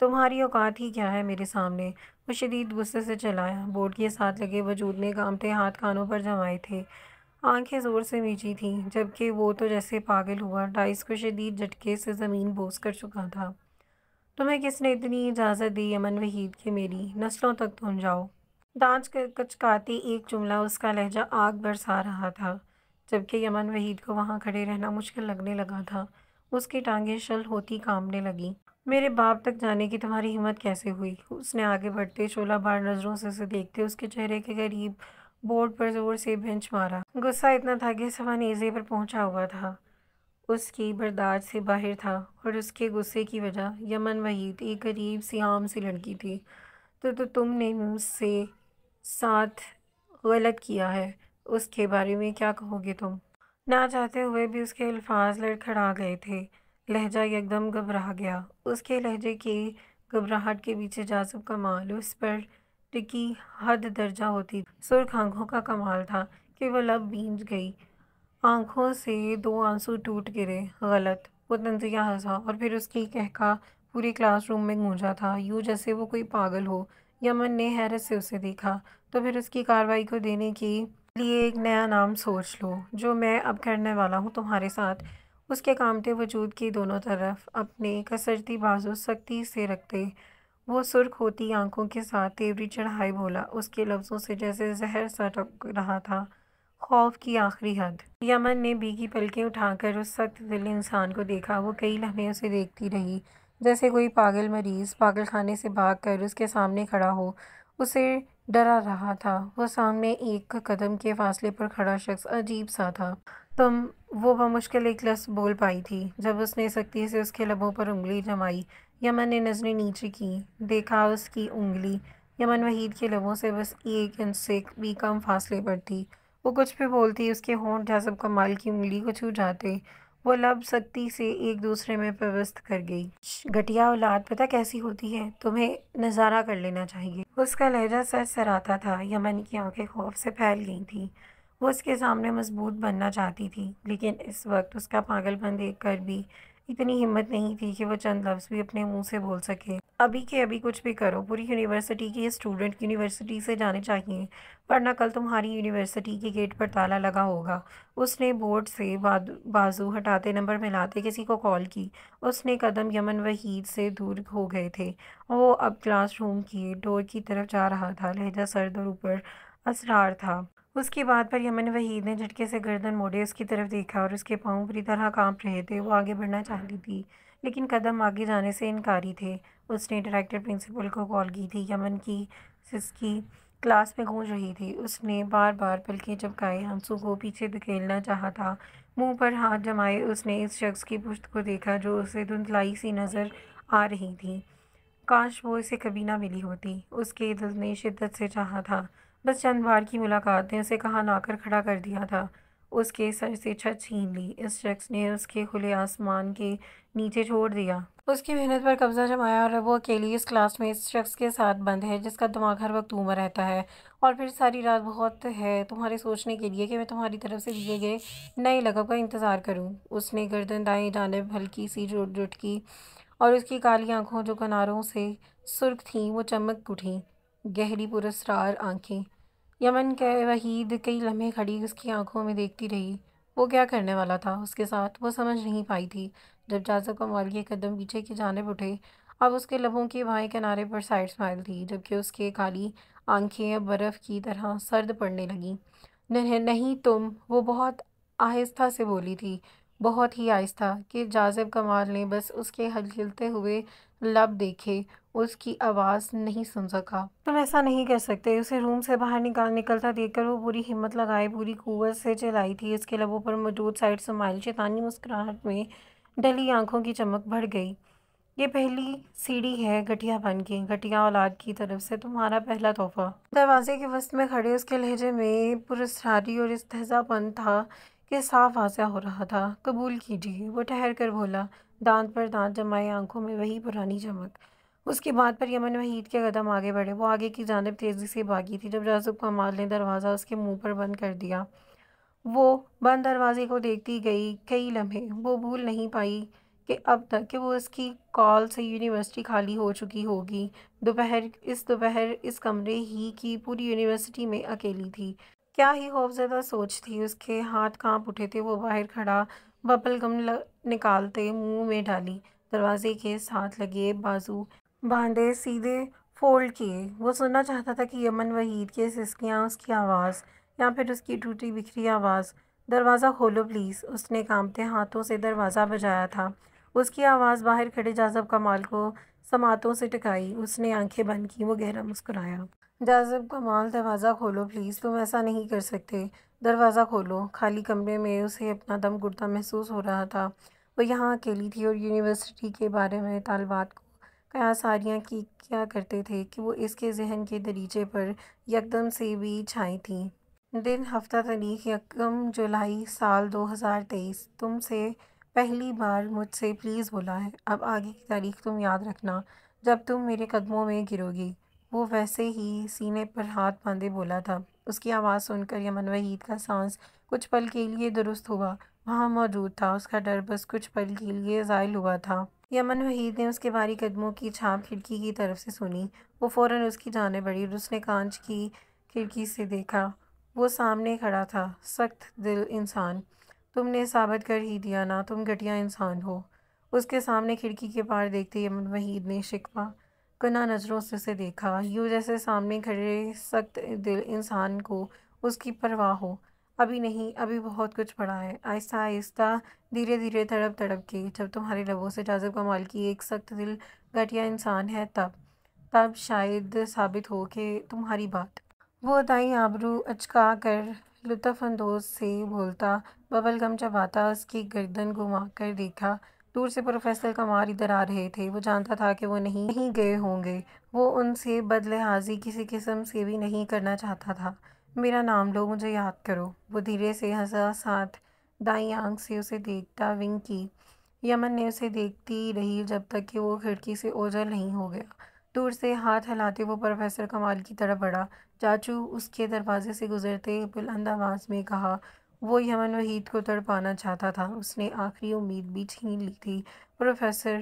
تمہاری اوقات ہی کیا ہے میرے سامنے؟ وہ شدید غصے سے چلایا۔ بورڈ کے ساتھ لگے وجود نے کانپتے ہاتھ کانوں پر جمائے تھے، آنکھیں زور سے میچی تھیں، جبکہ وہ تو جیسے پاگل ہوا ڈائس کو شدید جھٹکے سے زمین بوس کر چکا تھا۔ تمہیں کس نے اتنی اجازت دی یمن وحید کہ میری نسلوں تک تم جاؤ؟ دانت کچکاتے ایک جملہ اس کا لہجہ آگ برسا رہا تھا، جبکہ یمن وحید کو وہاں کھڑے رہنا مشکل لگنے لگا تھا۔ اس کی ٹانگیں شل ہوتی کانپنے لگیں۔ میرے باپ تک جانے کی تمہاری ہمت کیسے ہوئی؟ اس نے آگے بڑھتے شعلہ بار نظروں سے اسے دیکھتے اس کے چہرے کے قریب بورڈ پر زور سے بینچ مارا۔ غصہ اتنا تھا کہ صفحہ نیزے پر پہنچا ہوا تھا، اس کی برداشت سے باہر تھا، اور اس کے غصے کی وجہ یمن وحید ایک غریب سی عام سی لڑکی تھی۔ تو تم نے مجھ سے ساتھ غلط کیا ہے، اس کے بارے میں کیا کہو گے تم؟ نہ چاہتے ہوئے بھی اس کے الفاظ لڑکھڑا گئے تھے، لہجہ یکدم گھبرا گیا۔ اس کے لہجے کی گھبراہٹ کے پیچھے جاذب کمال، اس پر ٹکی حد درجہ ہوتی سرخ آنکھوں کا کمال تھا کہ وہ لب بھیج گئی، آنکھوں سے دو آنسو ٹوٹ گرے۔ غلط؟ وہ طنزیہ ہنسا، اور پھر اس کی کہکا پوری کلاس روم میں گونجا تھا، یوں جیسے وہ کوئی پاگل ہو۔ یمن نے حیرت سے اسے دیکھا۔ تو پھر اس کی کارروائی کو دینے کے لیے ایک نیا نام سوچ لو، جو میں اب کرنے والا ہوں تمہارے ساتھ۔ اس کے کانپتے وجود کی دونوں طرف اپنے کسرتی بازو سختی سے رکھتے، وہ سرخ ہوتی آنکھوں کے ساتھ تیوری چڑھائے بولا، اس کے لفظوں سے جیسے زہر سا ٹپک رہا تھا، خوف کی آخری حد۔ یمن نے بھیگی پلکیں اٹھا کر اس سخت دل انسان کو دیکھا۔ وہ کئی لمحے اسے دیکھتی رہی، جیسے کوئی پاگل مریض پاگل خانے سے بھاگ کر اس کے سامنے کھڑا ہو، اسے ڈرا رہا تھا۔ وہ سامنے ایک قدم کے فاصلے پر کھڑا شخص عجیب سا تھا۔ تم؟ وہ بمشکل ایک لفظ بول پائی تھی جب اس نے سختی سے اس کے لبوں پر انگلی جمائی۔ یمن نے نظریں نیچے کیں، دیکھا اس کی انگلی یمن وحید کے لبوں سے بس 1 انچ سے بھی کم فاصلے پر تھی۔ وہ کچھ بھی بولتی، اس کے ہونٹ جاذب کمال کی انگلی کو چھو جاتے، وہ لب سختی سے ایک دوسرے میں پیوست کر گئی۔ گھٹیا اولاد پتہ کیسی ہوتی ہے، تمہیں نظارہ کر لینا چاہیے۔ اس کا لہجہ سرسراتا تھا۔ یمن کی آنکھیں خوف سے پھیل گئی تھیں، وہ اس کے سامنے مضبوط بننا چاہتی تھی، لیکن اس وقت اس کا پاگل پن دیکھ کر بھی اتنی ہمت نہیں تھی کہ وہ چند لفظ بھی اپنے منہ سے بول سکے۔ ابھی کے ابھی کچھ بھی کرو، پوری یونیورسٹی کے اسٹوڈنٹ یونیورسٹی سے جانے چاہیے، ورنہ کل تمہاری یونیورسٹی کے گیٹ پر تالا لگا ہوگا۔ اس نے بورڈ سے بازو ہٹاتے نمبر ملاتے کسی کو کال کی۔ اس نے قدم یمن وحید سے دور ہو گئے تھے، وہ اب کلاس روم کے ڈور کی طرف جا رہا تھا، لہجہ سرد اور اوپر اسرار تھا۔ اس کی بات پر یمن وحید نے جھٹکے سے گردن موڑے، اس کی طرف دیکھا، اور اس کے پاؤں بری طرح کانپ رہے تھے۔ وہ آگے بڑھنا چاہتی تھی، لیکن قدم آگے جانے سے انکاری تھے۔ اس نے ڈائریکٹر پرنسپل کو کال کی تھی۔ یمن کی سسکی کلاس میں گونج رہی تھی۔ اس نے بار بار پلکیں جھپکائے، ہنسو کو پیچھے دھکیلنا چاہا تھا، منہ پر ہاتھ جمائے اس نے اس شخص کی پشت کو دیکھا جو اسے دھندلائی سی نظر آ رہی تھی۔ کاش وہ اسے کبھی نہ ملی ہوتی، اس کے دل نے شدت سے چاہا تھا۔ بس چند بار کی ملاقات نے اسے کہاں لا کر کھڑا کر دیا تھا، اس کے سر سے چھت چھین لی۔ اس شخص نے اس کے کھلے آسمان کے نیچے چھوڑ دیا، اس کی محنت پر قبضہ جمایا، اور اب وہ اکیلی اس کلاس میں اس شخص کے ساتھ بند ہے جس کا دماغ ہر وقت اوما رہتا ہے۔ اور پھر ساری رات بہت ہے تمہارے سوچنے کے لیے کہ میں تمہاری طرف سے دیے گئے نئے لقب کا انتظار کروں۔ اس نے گردن دائیں جانب ہلکی سی جھٹکی، اور اس کی کالی آنکھوں جو کناروں سے سرخ تھیں وہ چمک اٹھیں، گہری پراسرار آنکھیں۔ یمن وحید کئی لمحے کھڑی اس کی آنکھوں میں دیکھتی رہی۔ وہ کیا کرنے والا تھا اس کے ساتھ، وہ سمجھ نہیں پائی تھی۔ جب جاذب کمال کے قدم پیچھے کی جانب اٹھے، اب اس کے لبوں کے بائیں کنارے پر سائڈ اسمائل تھی، جبکہ اس کے کالی آنکھیں اب برف کی طرح سرد پڑنے لگیں۔ نہیں تم، وہ بہت آہستہ سے بولی تھی، بہت ہی آہستہ کہ جاذب کمال نے بس اس کے ہلتے ہوئے لب دیکھے، اس کی آواز نہیں سن سکا۔ تم ایسا نہیں کر سکتے۔ اسے روم سے باہر نکلتا دیکھ کر وہ پوری ہمت لگائے پوری قوت سے چلائی تھی۔ اس کے لبوں پر موجود سائڈ اسمائل شیطانی مسکراہٹ میں ڈلی آنکھوں کی چمک بڑھ گئی۔ یہ پہلی سیڑھی ہے گھٹیا پن کی، گھٹیا اولاد کی طرف سے تمہارا پہلا تحفہ۔ دروازے کے وسط میں کھڑے اس کے لہجے میں پراسراری اور استہزا پن تھا کہ صاف واضح ہو رہا تھا۔ قبول کیجیے، وہ ٹھہر کر بولا، دانت پر دانت جمائے، آنکھوں میں وہی پرانی چمک۔ اس کی بات پر یمن وحید کے قدم آگے بڑھے، وہ آگے کی جانب تیزی سے بھاگی تھی جب جاذب کمال نے دروازہ اس کے منہ پر بند کر دیا۔ وہ بند دروازے کو دیکھتی گئی کئی لمحے، وہ بھول نہیں پائی کہ اب تک کہ وہ اس کی کال سے یونیورسٹی خالی ہو چکی ہوگی۔ دوپہر اس کمرے ہی کی پوری یونیورسٹی میں اکیلی تھی۔ کیا ہی خوفزدہ سوچ تھی، اس کے ہاتھ کانپ اٹھے تھے۔ وہ باہر کھڑا ببل گم نکالتے منہ میں ڈالی، دروازے کے ساتھ لگے بازو باندھے سیدھے فولڈ کیے۔ وہ سننا چاہتا تھا کہ یمن وحید کی سسکیاں، اس کی آواز، یا پھر اس کی ٹوٹی بکھری آواز۔ دروازہ کھولو پلیز، اس نے کانپتے ہاتھوں سے دروازہ بجایا تھا۔ اس کی آواز باہر کھڑے جاذب کمال کو سماعتوں سے ٹکرائی۔ اس نے آنکھیں بند کیں، وہ گہرا مسکرایا۔ جاذب کمال، دروازہ کھولو پلیز، تم ایسا نہیں کر سکتے۔ دروازہ کھولو۔ خالی کمرے میں اسے اپنا دم گھٹتا محسوس ہو رہا تھا۔ وہ یہاں اکیلی تھی اور یونیورسٹی کے بارے میں طالبات کو قیاس آریاں کیا کرتے تھے کہ وہ اس کے ذہن کے دریچے پر یکدم سے بھی چھائی تھیں۔ دن، ہفتہ، تاریخ: 1 جولائی سال 2023۔ تم سے پہلی بار مجھ سے پلیز بولا ہے۔ اب آگے کی تاریخ تم یاد رکھنا جب تم میرے قدموں میں گرو گی۔ وہ ویسے ہی سینے پر ہاتھ باندھے بولا تھا۔ اس کی آواز سن کر یمن وحید کا سانس کچھ پل کے لیے درست ہوا۔ وہاں موجود تھا، اس کا ڈر بس کچھ پل کے لیے زائل ہوا تھا۔ یمن وحید نے اس کے بھاری قدموں کی چھاپ کھڑکی کی طرف سے سنی۔ وہ فوراً اس کی جانب بڑھی اور اس نے کانچ کی کھڑکی سے دیکھا۔ وہ سامنے کھڑا تھا، سخت دل انسان۔ تم نے ثابت کر ہی دیا نا، تم گھٹیا انسان ہو۔ اس کے سامنے کھڑکی کے پار دیکھتے یمن وحید نے شکوہ کناں نظروں سے اسے دیکھا، یوں جیسے سامنے کھڑے سخت دل انسان کو اس کی پرواہ ہو۔ ابھی نہیں، ابھی بہت کچھ پڑا ہے۔ آہستہ آہستہ، دھیرے دھیرے، تڑپ تڑپ کے، جب تمہارے لبوں سے جاذب کمال کی ایک سخت دل گھٹیا انسان ہے، تب شاید ثابت ہو کہ تمہاری بات۔ وہ دائیں ابرو اچکا کر لطف اندوز سے بولتا، ببل گم چباتا، اس کی گردن گھما کر دیکھا۔ دور سے پروفیسر کمال ادھر آ رہے تھے۔ وہ جانتا تھا کہ وہ نہیں گئے ہوں گے۔ وہ ان سے بدلحاظی کسی قسم سے بھی نہیں کرنا چاہتا تھا۔ میرا نام لو، مجھے یاد کرو۔ وہ دھیرے سے ہنسا، ساتھ دائیں آنکھ سے اسے دیکھتا ونک کی۔ یمن نے اسے دیکھتی رہی جب تک کہ وہ کھڑکی سے اوجھل نہیں ہو گیا۔ دور سے ہاتھ ہلاتے وہ پروفیسر کمال کی طرف بڑھا۔ چاچو، اس کے دروازے سے گزرتے بلند آواز میں کہا۔ وہ یمن وحید کو تڑپانا چاہتا تھا، اس نے آخری امید بھی چھین لی تھی۔ پروفیسر!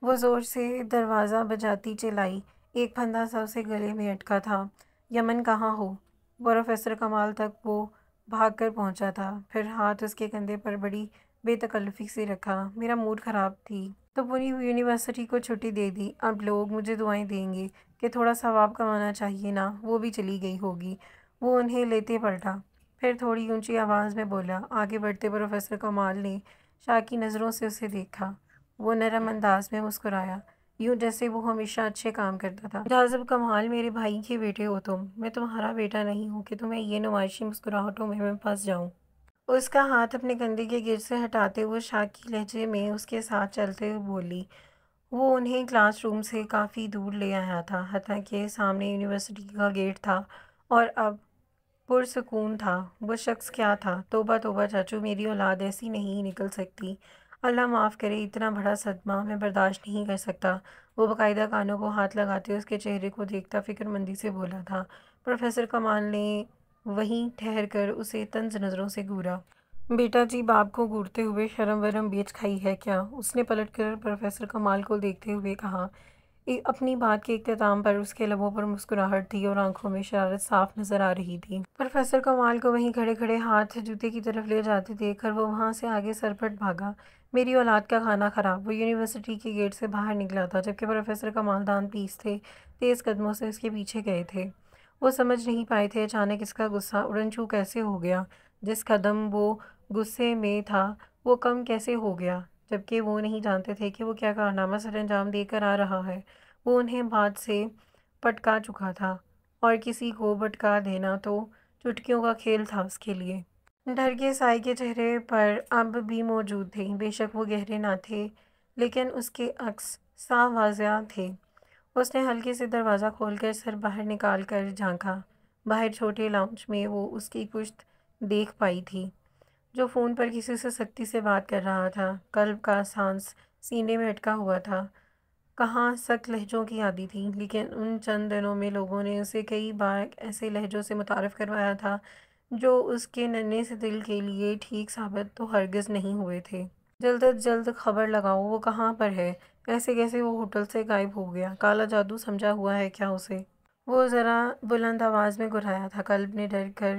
وہ زور سے دروازہ بجاتی چلائی، ایک پھندا سا اسے گلے میں اٹکا تھا۔ یمن کہاں ہو؟ پروفیسر کمال تک وہ بھاگ کر پہنچا تھا، پھر ہاتھ اس کے کندھے پر بڑی بے تکلفی سے رکھا۔ میرا موڈ خراب تھی تو پوری یونیورسٹی کو چھٹی دے دی۔ اب لوگ مجھے دعائیں دیں گے کہ تھوڑا ثواب کمانا چاہیے نا۔ وہ بھی چلی گئی ہوگی۔ وہ انہیں لیتے پلٹا، پھر تھوڑی اونچی آواز میں بولا۔ آگے بڑھتے پروفیسر کمال نے شاکی نظروں سے اسے دیکھا۔ وہ نرم انداز میں مسکرایا، یوں جیسے وہ ہمیشہ اچھے کام کرتا تھا۔ جاذب کمال، میرے بھائی کے بیٹے ہو تم۔ میں تمہارا بیٹا نہیں ہوں کہ تمہیں یہ نمائشی مسکراہٹوں میں پھنس جاؤں۔ اس کا ہاتھ اپنے کندھے کے گرد سے ہٹاتے وہ شاکی لہجے میں اس کے ساتھ چلتے ہوئے بولی۔ وہ انہیں کلاس روم سے کافی دور لے آیا تھا، حتیٰ کہ سامنے یونیورسٹی کا گیٹ تھا، اور اب پرسکون تھا۔ وہ شخص کیا تھا؟ توبہ توبہ چاچو، میری اولاد ایسی نہیں نکل سکتی۔ اللہ معاف کرے، اتنا بڑا صدمہ میں برداشت نہیں کر سکتا۔ وہ باقاعدہ کانوں کو ہاتھ لگاتے اس کے چہرے کو دیکھتا فکر مندی سے بولا تھا۔ پروفیسر کمال نے وہیں ٹھہر کر اسے طنز نظروں سے گھورا۔ بیٹا جی، باپ کو گھورتے ہوئے شرم ورم بیچ کھائی ہے کیا؟ اس نے پلٹ کر پروفیسر کمال کو دیکھتے ہوئے کہا۔ اپنی بات کے اختتام پر اس کے لبوں پر مسکراہٹ تھی اور آنکھوں میں شرارت صاف نظر آ رہی تھی۔ پروفیسر کمال کو وہیں کھڑے کھڑے ہاتھ جوتے کی طرف لے جاتے دیکھ کر وہ وہاں سے آگے سرپٹ بھاگا۔ میری اولاد کا کھانا خراب۔ وہ یونیورسٹی کے گیٹ سے باہر نکلا تھا جبکہ پروفیسر کمال دانت پیستے تیز قدموں سے اس کے پیچھے گئے تھے۔ وہ سمجھ نہیں پائے تھے اچانک اس کا غصہ اڑن چھو کیسے ہو گیا۔ جس قدم وہ غصے میں تھا وہ کم کیسے ہو گیا، جبکہ وہ نہیں جانتے تھے کہ وہ کیا کارنامہ سر انجام دے کر آ رہا ہے۔ وہ انہیں بات سے پٹکا چکا تھا، اور کسی کو بھٹکا دینا تو چٹکیوں کا کھیل تھا اس کے لیے۔ ڈر کے سائے کے چہرے پر اب بھی موجود تھے، بے شک وہ گہرے نہ تھے لیکن اس کے عکس صاف واضح تھے۔ اس نے ہلکے سے دروازہ کھول کر سر باہر نکال کر جھانکا۔ باہر چھوٹے لاؤنج میں وہ اس کی پشت دیکھ پائی تھی، جو فون پر کسی سے سختی سے بات کر رہا تھا۔ قلب کا سانس سینے میں اٹکا ہوا تھا۔ کہاں سخت لہجوں کی عادی تھی، لیکن ان چند دنوں میں لوگوں نے اسے کئی بار ایسے لہجوں سے متعارف کروایا تھا جو اس کے ننھے سے دل کے لیے ٹھیک ثابت تو ہرگز نہیں ہوئے تھے۔ جلد از جلد خبر لگاؤ، وہ کہاں پر ہے؟ ایسے کیسے وہ ہوٹل سے غائب ہو گیا؟ کالا جادو سمجھا ہوا ہے کیا اسے؟ وہ ذرا بلند آواز میں گھرایا تھا۔ قلب نے ڈر کر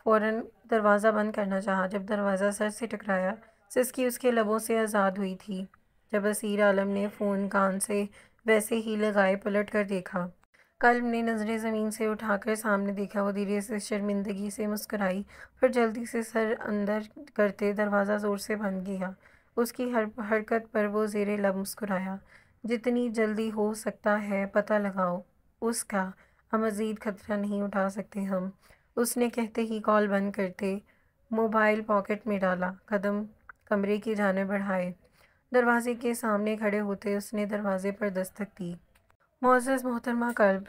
فوراً دروازہ بند کرنا چاہا۔ جب دروازہ سر سے ٹکرایا، سسکی اس کے لبوں سے آزاد ہوئی تھی۔ جب اسیر عالم نے فون کان سے ویسے ہی لگائے پلٹ کر دیکھا، قلب نے نظریں زمین سے اٹھا کر سامنے دیکھا۔ وہ دھیرے سے شرمندگی سے مسکرائی، پھر جلدی سے سر اندر کرتے دروازہ زور سے بند کیا۔ اس کی ہر حرکت پر وہ زیر لب مسکرایا۔ جتنی جلدی ہو سکتا ہے پتہ لگاؤ اس کا، اب مزید خطرہ نہیں اٹھا سکتے ہم، اس نے کہتے ہی کال بند کرتے موبائل پاکٹ میں ڈالا، قدم کمرے کی جانب بڑھائے۔ دروازے کے سامنے کھڑے ہوتے اس نے دروازے پر دستک دی۔ معزز محترمہ قلب،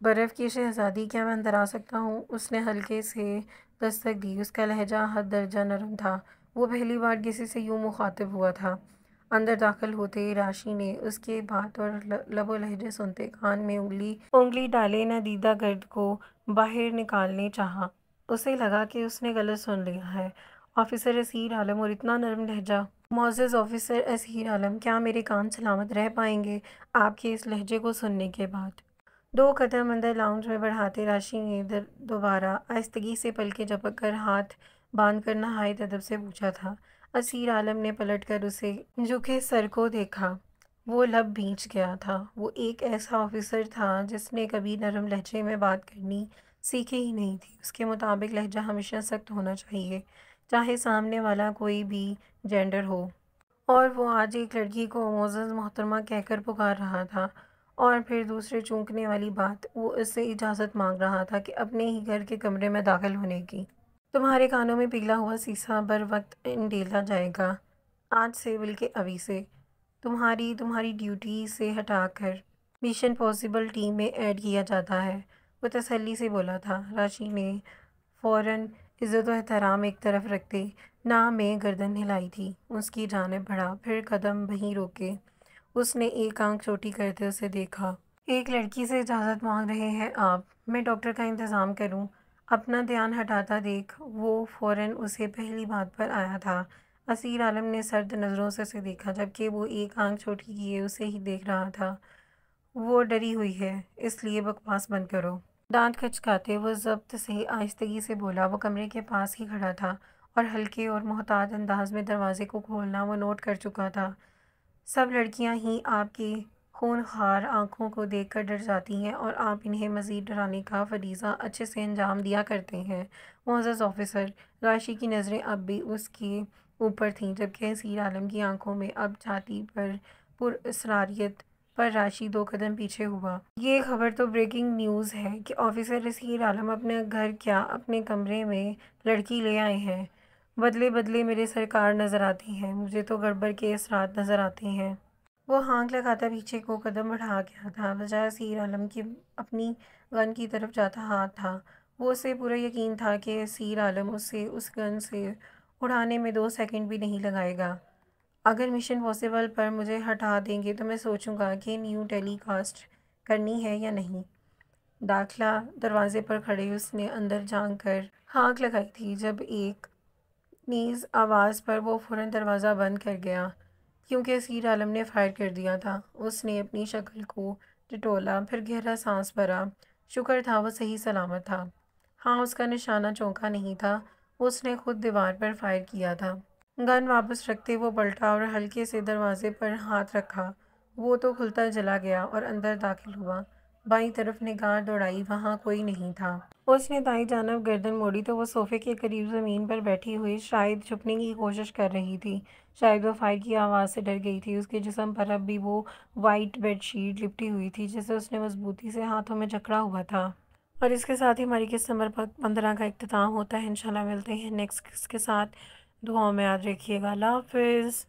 برف کی شہزادی، کیا میں اندر آ سکتا ہوں؟ اس نے ہلکے سے دستک دی۔ اس کا لہجہ حد درجہ نرم تھا۔ وہ پہلی بار کسی سے یوں مخاطب ہوا تھا۔ اندر داخل ہوتے ہی راشی نے اس کے بات اور لب و لہجے سنتے کان میں انگلی ڈالے ندیدہ گرد کو باہر نکالنے چاہا۔ اسے لگا کہ اس نے غلط سن لیا ہے۔ آفیسر اسیر عالم، اور اتنا نرم لہجہ! معزز آفیسر اسیر عالم، کیا میرے کان سلامت رہ پائیں گے آپ کے اس لہجے کو سننے کے بعد؟ 2 قدم اندر لاؤنج میں بڑھاتے راشی نے دوبارہ آہستگی سے پلکیں جھپک کر ہاتھ باندھ کر نہایت ادب سے پوچھا تھا۔ اسیر عالم نے پلٹ کر اسے جھکے سر کو دیکھا۔ وہ لب بھینچ گیا تھا۔ وہ ایک ایسا آفیسر تھا جس نے کبھی نرم لہجے میں بات کرنی سیکھی ہی نہیں تھی۔ اس کے مطابق لہجہ ہمیشہ سخت ہونا چاہیے، چاہے سامنے والا کوئی بھی جینڈر ہو۔ اور وہ آج ایک لڑکی کو معزز محترمہ کہہ کر پکار رہا تھا، اور پھر دوسرے چونکنے والی بات، وہ اس سے اجازت مانگ رہا تھا کہ اپنے ہی گھر کے کمرے میں داخل ہونے کی۔ تمہارے کانوں میں پگھلا ہوا سیسا بر وقت انڈیلا جائے گا، آج سے بلکہ ابھی سے۔ تمہاری ڈیوٹی سے ہٹا کر مشن پاسبل ٹیم میں ایڈ کیا جاتا ہے، وہ تسلی سے بولا تھا۔ راشی نے فوراً عزت و احترام ایک طرف رکھتے نہ میں گردن ہلائی تھی، اس کی جانب بڑھا، پھر قدم وہیں روکے۔ اس نے ایک آنکھ چھوٹی کرتے اسے دیکھا۔ ایک لڑکی سے اجازت مانگ رہے ہیں آپ؟ میں ڈاکٹر کا انتظام کروں؟ اپنا دھیان ہٹاتا دیکھ وہ فوراً اسے پہلی بات پر آیا تھا۔ اسیر عالم نے سرد نظروں سے اسے دیکھا، جبکہ وہ ایک آنکھ چھوٹی کیے اسے ہی دیکھ رہا تھا۔ وہ ڈری ہوئی ہے، اس لیے بکواس بند کرو۔ دانت کھچکاتے وہ ضبط سے آہستگی سے بولا۔ وہ کمرے کے پاس ہی کھڑا تھا اور ہلکے اور محتاط انداز میں دروازے کو کھولنا وہ نوٹ کر چکا تھا۔ سب لڑکیاں ہی آپ کی خونخوار آنکھوں کو دیکھ کر ڈر جاتی ہیں، اور آپ انہیں مزید ڈرانے کا فریضہ اچھے سے انجام دیا کرتے ہیں، معزز آفیسر۔ راشی کی نظریں اب بھی اس کے اوپر تھیں، جبکہ اسیر عالم کی آنکھوں میں اب چھاتی پر پراسراریت پر راشی 2 قدم پیچھے ہوا۔ یہ خبر تو بریکنگ نیوز ہے کہ آفیسر اسیر عالم اپنے گھر کیا اپنے کمرے میں لڑکی لے آئے ہیں۔ بدلے بدلے میرے سرکار نظر آتی ہیں، مجھے تو گڑبڑ کے اثرات نظر آتے ہیں۔ وہ ہانک لگاتا پیچھے کو قدم بڑھا گیا تھا، بجائے اسیر عالم کی اپنی گن کی طرف جاتا ہاتھ تھا۔ وہ اسے پورا یقین تھا کہ اسیر عالم اسے اس گن سے اڑانے میں 2 سیکنڈ بھی نہیں لگائے گا۔ اگر مشن پاسبل پر مجھے ہٹا دیں گے تو میں سوچوں گا کہ نیو ٹیلی کاسٹ کرنی ہے یا نہیں۔ داخلہ دروازے پر کھڑے اس نے اندر جھانک کر ہانک لگائی تھی۔ جب ایک نیز آواز پر وہ فوراً دروازہ بند کر گیا، کیونکہ اسیر عالم نے فائر کر دیا تھا۔ اس نے اپنی شکل کو ٹٹولا، پھر گہرا سانس بھرا۔ شکر تھا وہ صحیح سلامت تھا۔ ہاں، اس کا نشانہ چونکا نہیں تھا، اس نے خود دیوار پر فائر کیا تھا۔ گن واپس رکھتے وہ پلٹا اور ہلکے سے دروازے پر ہاتھ رکھا۔ وہ تو کھلتا چلا گیا اور اندر داخل ہوا۔ بائیں طرف نگاہ دوڑائی، وہاں کوئی نہیں تھا۔ اس نے دائیں جانب گردن موڑی تو وہ صوفے کے قریب زمین پر بیٹھی ہوئی شاید چھپنے کی کوشش کر رہی تھی۔ شاید وہ فائر کی آواز سے ڈر گئی تھی۔ اس کے جسم پر اب بھی وہ وائٹ بیڈ شیٹ لپٹی ہوئی تھی جسے اس نے مضبوطی سے ہاتھوں میں جکڑا ہوا تھا۔ اور اس کے ساتھ ہی ہماری قسط نمبر 15 کا اختتام ہوتا ہے۔ انشاءاللہ ملتے ہیں نیکسٹ قسط کے ساتھ۔ دعاؤں میں یاد رکھیے گا۔ اللہ حافظ۔